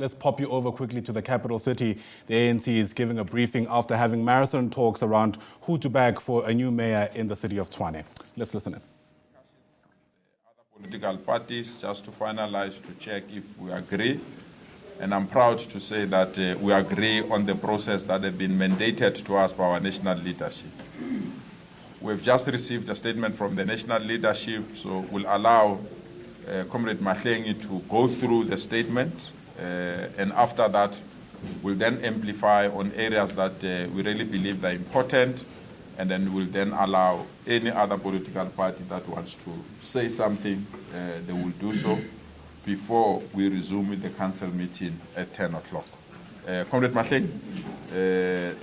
Let's pop you over quickly to the capital city. The ANC is giving a briefing after having marathon talks around who to back for a new mayor in the city of Tshwane. Let's listen in. Other political parties, just to finalize, to check if we agree. And I'm proud to say that we agree on the process that had been mandated to us by our national leadership. We've just received a statement from the national leadership, so we'll allow Comrade Mahlengi to go through the statement. And after that, we'll then amplify on areas that we really believe are important, and then we'll then allow any other political party that wants to say something, they will do so before we resume with the council meeting at 10 o'clock. Comrade Mahlengi,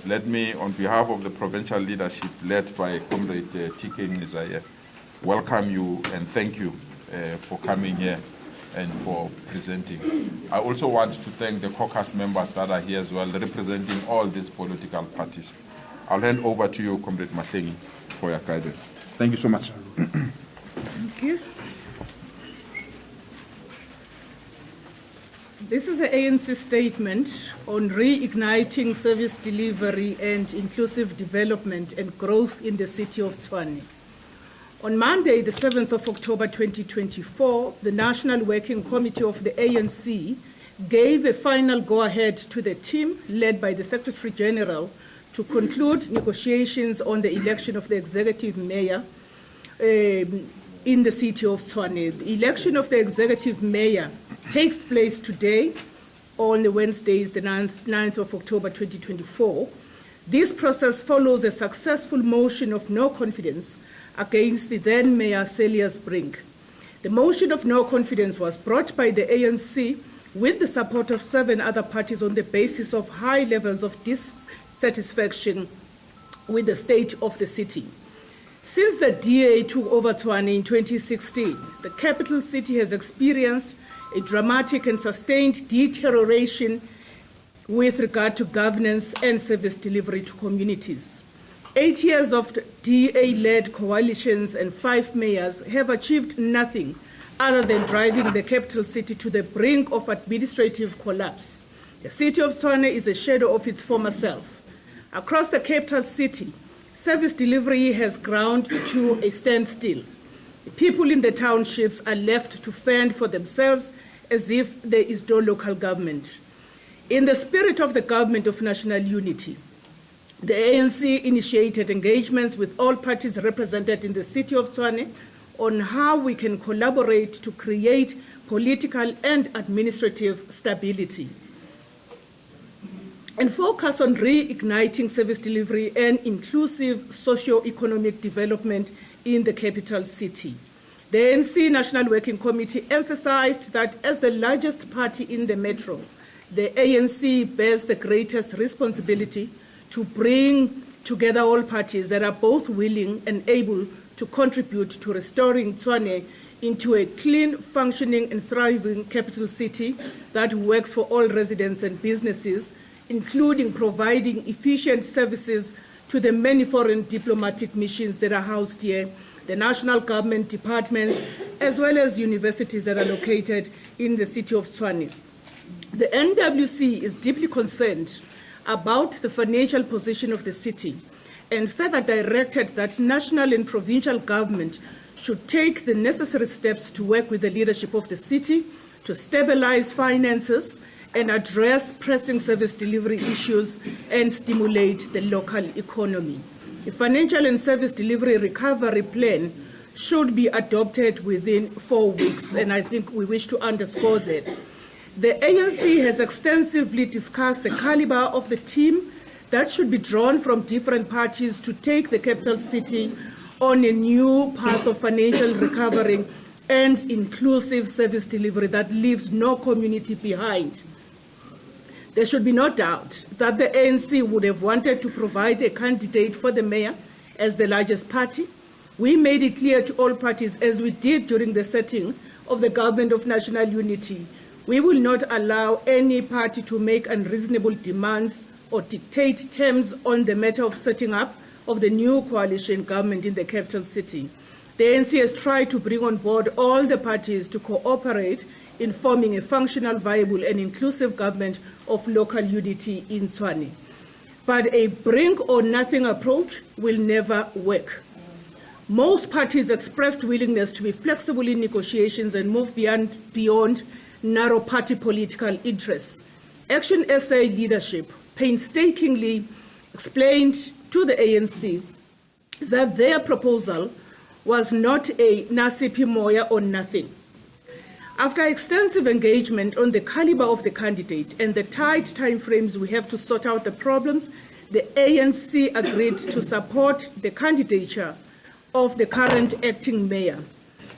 let me, on behalf of the provincial leadership led by Comrade Tshwane Council, welcome you and thank you for coming here and for presenting. I also want to thank the caucus members that are here as well, representing all these political parties. I'll hand over to you, Comrade Mahlengi, for your guidance. Thank you so much. Thank you. This is the ANC statement on reigniting service delivery and inclusive development and growth in the city of Tshwane. On Monday, the 7th of October 2024, the National Working Committee of the ANC gave a final go-ahead to the team led by the Secretary General to conclude negotiations on the election of the executive mayor in the city of Tshwane. The election of the executive mayor takes place today on the Wednesday, the 9th of October 2024. This process follows a successful motion of no confidence against the then Mayor Cilliers Brink. The motion of no confidence was brought by the ANC with the support of 7 other parties on the basis of high levels of dissatisfaction with the state of the city. Since the DA took over Tshwane in 2016, the capital city has experienced a dramatic and sustained deterioration with regard to governance and service delivery to communities. 8 years of DA-led coalitions and 5 mayors have achieved nothing other than driving the capital city to the brink of administrative collapse. The city of Tshwane is a shadow of its former self. Across the capital city, service delivery has ground to a standstill. The people in the townships are left to fend for themselves as if there is no local government. In the spirit of the government of national unity, the ANC initiated engagements with all parties represented in the city of Tshwane on how we can collaborate to create political and administrative stability and focus on reigniting service delivery and inclusive socio-economic development in the capital city. The ANC National Working Committee emphasized that as the largest party in the metro, the ANC bears the greatest responsibility to bring together all parties that are both willing and able to contribute to restoring Tshwane into a clean, functioning and thriving capital city that works for all residents and businesses, including providing efficient services to the many foreign diplomatic missions that are housed here, the national government departments, as well as universities that are located in the city of Tshwane. The NWC is deeply concerned about the financial position of the city and further directed that national and provincial government should take the necessary steps to work with the leadership of the city to stabilize finances and address pressing service delivery issues and stimulate the local economy. The financial and service delivery recovery plan should be adopted within 4 weeks, and I think we wish to underscore that. The ANC has extensively discussed the caliber of the team that should be drawn from different parties to take the capital city on a new path of financial recovery and inclusive service delivery that leaves no community behind. There should be no doubt that the ANC would have wanted to provide a candidate for the mayor as the largest party. We made it clear to all parties, as we did during the setting of the government of national unity, we will not allow any party to make unreasonable demands or dictate terms on the matter of setting up of the new coalition government in the capital city. The ANC has tried to bring on board all the parties to cooperate in forming a functional, viable and inclusive government of local unity in Tshwane. But a bring or nothing approach will never work. Most parties expressed willingness to be flexible in negotiations and move beyond narrow party political interests. ActionSA leadership painstakingly explained to the ANC that their proposal was not a Nasiphi, Moya or nothing. After extensive engagement on the caliber of the candidate and the tight timeframes we have to sort out the problems, the ANC agreed to support the candidature of the current acting mayor,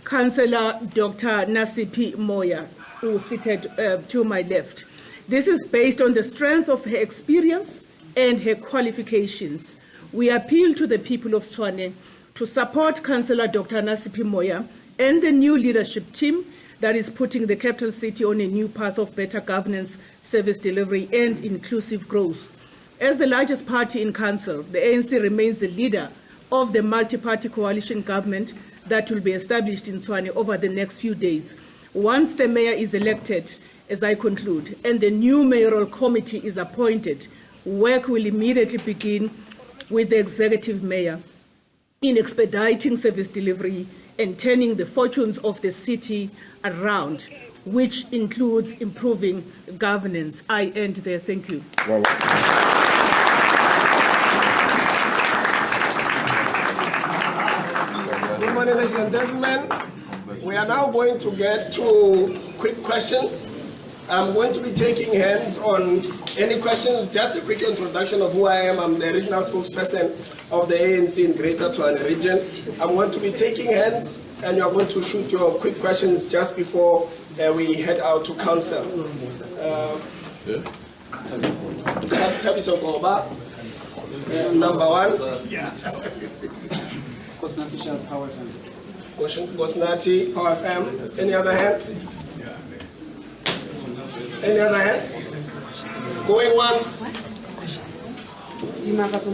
Councillor Dr. Nasiphi Moya, who is seated to my left. This is based on the strength of her experience and her qualifications. We appeal to the people of Tshwane to support Councillor Dr. Nasiphi Moya and the new leadership team that is putting the capital city on a new path of better governance, service delivery, and inclusive growth. As the largest party in council, the ANC remains the leader of the multi-party coalition government that will be established in Tshwane over the next few days. Once the mayor is elected, as I conclude, and the new mayoral committee is appointed, work will immediately begin with the executive mayor in expediting service delivery and turning the fortunes of the city around, which includes improving governance. I end there. Thank you. Wow. Good morning, ladies and gentlemen. We are now going to get to quick questions. I'm going to be taking hands on any questions. Just a quick introduction of who I am. I'm the regional spokesperson of the ANC in Greater Tshwane region. I'm going to be taking hands, and you're going to shoot your quick questions just before we head out to council. Tabiso Goba, number one. Yeah. Kosnati shares Power FM. Kosnati, Power FM. Any other hands? Any other hands? Going once. Dimagato.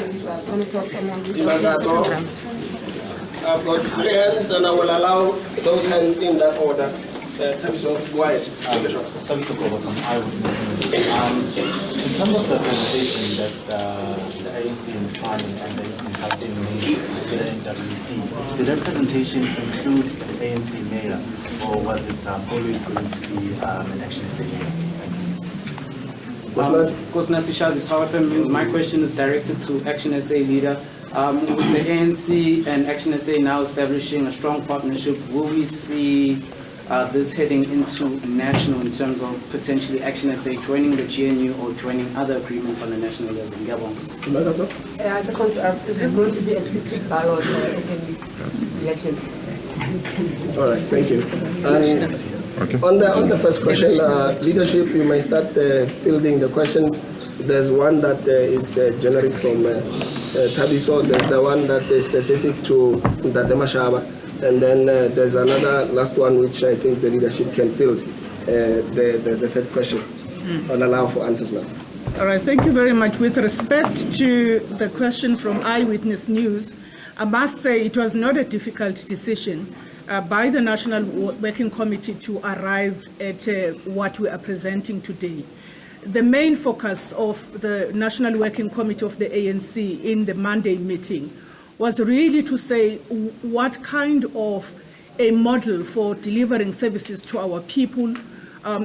I've got 3 hands and I will allow those hands in that order. Tabiso, go ahead. Tabiso Goba from Eyewitness. In terms of the presentation that the ANC in Tshwane and the ANC have been made to the NWC, did that presentation include the ANC mayor, or was it always going to be an ActionSA mayor? Kosnati Shazi, Power FM News. My question is directed to ActionSA leader. With the ANC and ActionSA now establishing a strong partnership, will we see this heading into national in terms of potentially ActionSA joining the GNU or joining other agreements on a national level? I just want to ask, is this going to be a secret ballot or open election? All right, thank you. On the first question, leadership, you may start fielding the questions. There's one that is generic from Tabiso. There's the one that is specific to Ndadema Shaba. And then there's another last one which I think the leadership can field, the third question. I'll allow for answers now. All right, thank you very much. With respect to the question from Eyewitness News, I must say it was not a difficult decision by the National Working Committee to arrive at what we are presenting today. The main focus of the National Working Committee of the ANC in the Monday meeting was really to say what kind of a model for delivering services to our people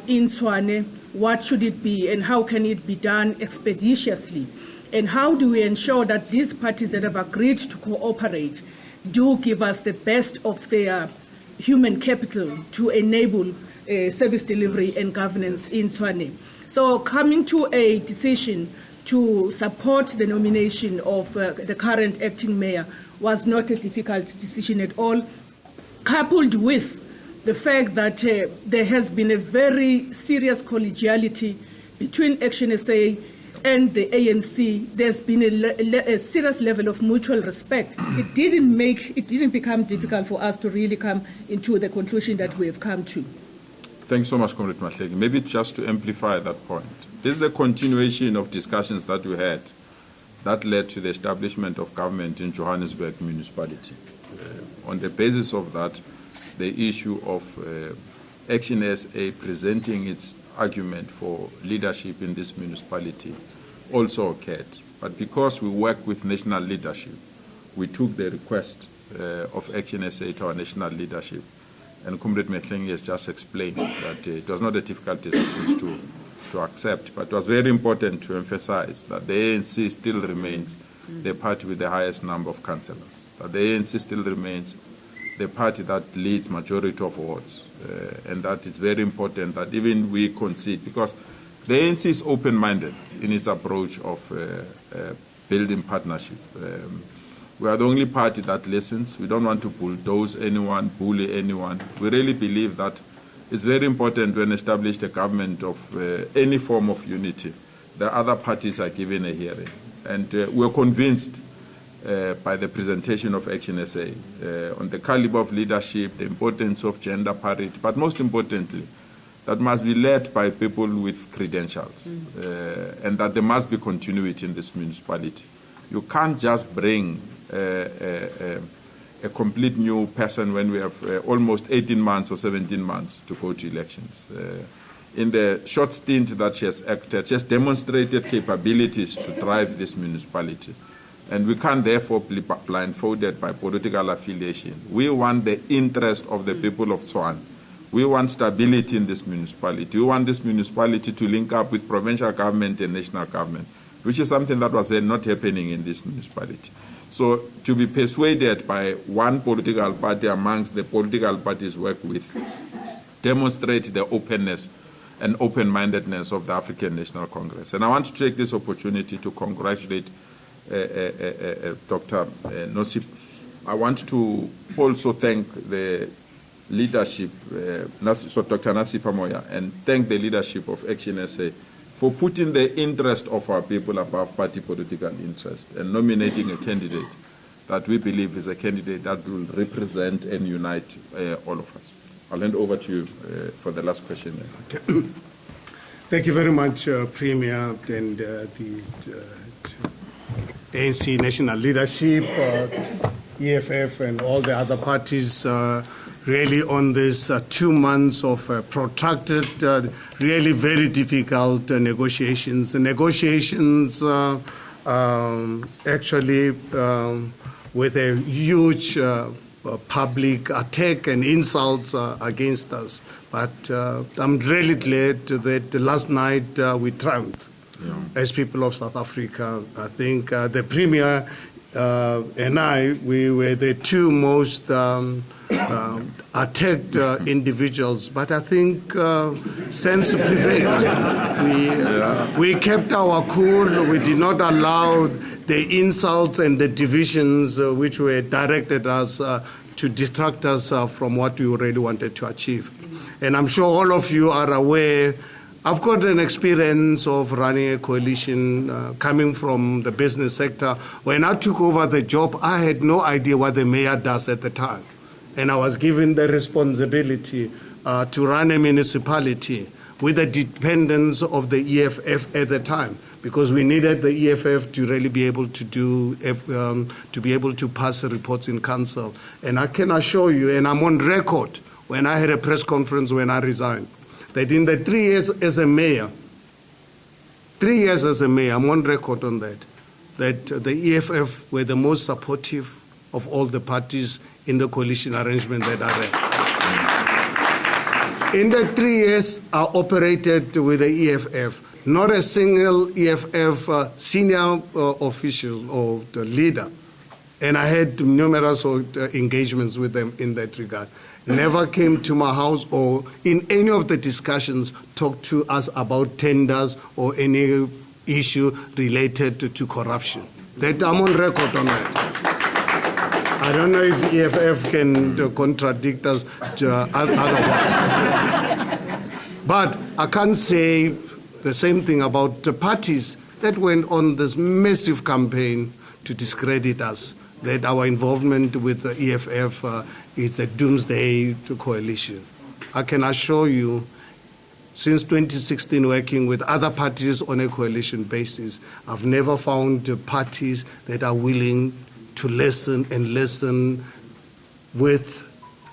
in Tshwane, what should it be and how can it be done expeditiously? And how do we ensure that these parties that have agreed to cooperate do give us the best of their human capital to enable service delivery and governance in Tshwane? So coming to a decision to support the nomination of the current acting mayor was not a difficult decision at all, coupled with the fact that there has been a very serious collegiality between ActionSA and the ANC. There's been a serious level of mutual respect. It didn't become difficult for us to really come into the conclusion that we have come to. Thanks so much, Comrade Mahleki. Maybe just to amplify that point. This is a continuation of discussions that we had that led to the establishment of government in Johannesburg municipality. On the basis of that, the issue of Action SA presenting its argument for leadership in this municipality also occurred. But because we work with national leadership, we took the request of Action SA to our national leadership. And Comrade Mehlengi has just explained that it was not a difficult decision to accept, but it was very important to emphasize that the ANC still remains the party with the highest number of councillors, that the ANC still remains the party that leads majority of wards, and that it's very important that even we concede, because the ANC is open-minded in its approach of building partnership. We are the only party that listens. We don't want to bulldoze anyone, bully anyone. We really believe that it's very important when established a government of any form of unity, the other parties are given a hearing. And we're convinced by the presentation of Action SA on the caliber of leadership, the importance of gender parity, but most importantly, that must be led by people with credentials, and that there must be continuity in this municipality. You can't just bring a complete new person when we have almost 18 months or 17 months to go to elections. In the short stint that she has acted, she has demonstrated capabilities to drive this municipality. And we can't therefore be blindfolded by political affiliation. We want the interest of the people of Tshwane. We want stability in this municipality. We want this municipality to link up with provincial government and national government, which is something that was then not happening in this municipality. So to be persuaded by one political party amongst the political parties work with demonstrate the openness and open-mindedness of the African National Congress. And I want to take this opportunity to congratulate Dr. Nasiphi. I want to also thank the leadership, so Dr. Nasiphi Moya, and thank the leadership of Action SA for putting the interest of our people above party political interest and nominating a candidate that we believe is a candidate that will represent and unite all of us. I'll hand over to you for the last question. Okay. Thank you very much, Premier, and the ANC national leadership, EFF, and all the other parties really on this 2 months of protracted, really very difficult negotiations. Negotiations actually with a huge public attack and insults against us. But I'm really glad that last night we triumphed as people of South Africa. I think the Premier and I, we were the two most attacked individuals, but I think sense prevailed. We kept our cool. We did not allow the insults and the divisions which were directed us to distract us from what we really wanted to achieve. And I'm sure all of you are aware, I've got an experience of running a coalition coming from the business sector. When I took over the job, I had no idea what the mayor does at the time. And I was given the responsibility to run a municipality with the dependence of the EFF at the time, because we needed the EFF to really be able to do, to be able to pass reports in council. And I can assure you, and I'm on record when I had a press conference when I resigned, that in the 3 years as a mayor, 3 years as a mayor, I'm on record on that, that the EFF were the most supportive of all the parties in the coalition arrangement that I ran. In the 3 years I operated with the EFF, not a single EFF senior official or the leader, and I had numerous engagements with them in that regard, never came to my house or in any of the discussions talked to us about tenders or any issue related to corruption. That I'm on record on that. I don't know if EFF can contradict us otherwise. But I can't say the same thing about the parties that went on this massive campaign to discredit us, that our involvement with the EFF is a doomsday to coalition. I can assure you, since 2016 working with other parties on a coalition basis, I've never found parties that are willing to listen and listen with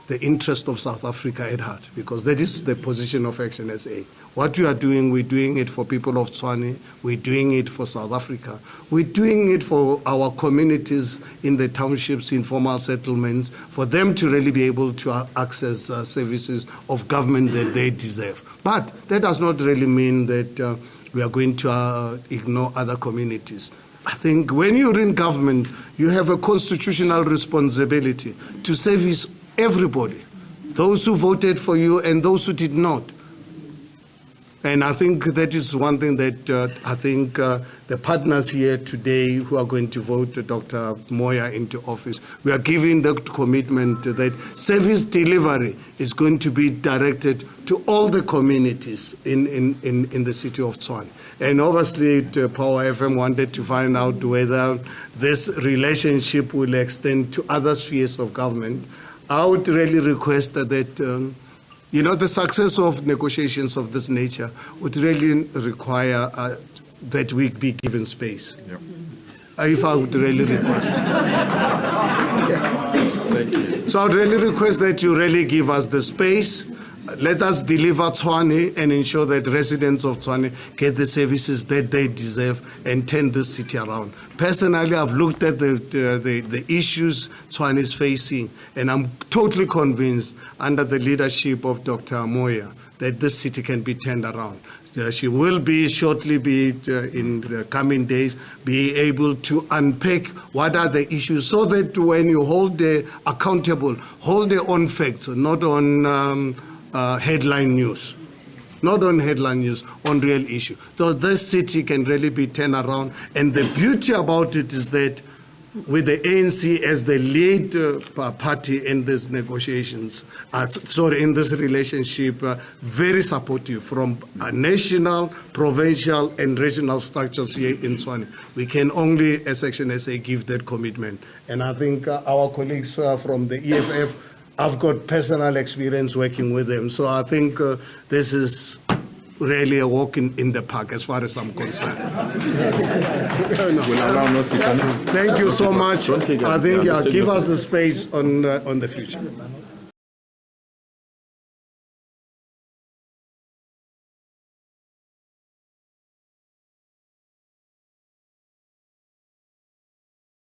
the interest of South Africa at heart, because that is the position of Action SA. What we are doing, we're doing it for people of Tshwane, we're doing it for South Africa, we're doing it for our communities in the townships, informal settlements, for them to really be able to access services of government that they deserve. But that does not really mean that we are going to ignore other communities. I think when you're in government, you have a constitutional responsibility to service everybody, those who voted for you and those who did not. And I think that is one thing that I think the partners here today who are going to vote Dr. Moya into office, we are giving the commitment that service delivery is going to be directed to all the communities in the city of Tshwane. And obviously, Power FM wanted to find out whether this relationship will extend to other spheres of government. I would really request that the success of negotiations of this nature would really require that we be given space. Yep. If I would really request. So I would really request that you really give us the space. Let us deliver Tshwane and ensure that residents of Tshwane get the services that they deserve and turn this city around. Personally, I've looked at the issues Tshwane is facing, and I'm totally convinced under the leadership of Dr. Moya that this city can be turned around. She will shortly in the coming days, be able to unpack what are the issues so that when you hold the accountable, hold their own facts, not on headline news. Not on headline news, on real issue. So this city can really be turned around. And the beauty about it is that with the ANC as the lead party in these negotiations, in this relationship, very supportive from national, provincial, and regional structures here in Tshwane. We can only, as Action SA, give that commitment. And I think our colleagues from the EFF, I've got personal experience working with them. So I think this is really a walk in the park as far as I'm concerned. Thank you so much. I think give us the space on the future.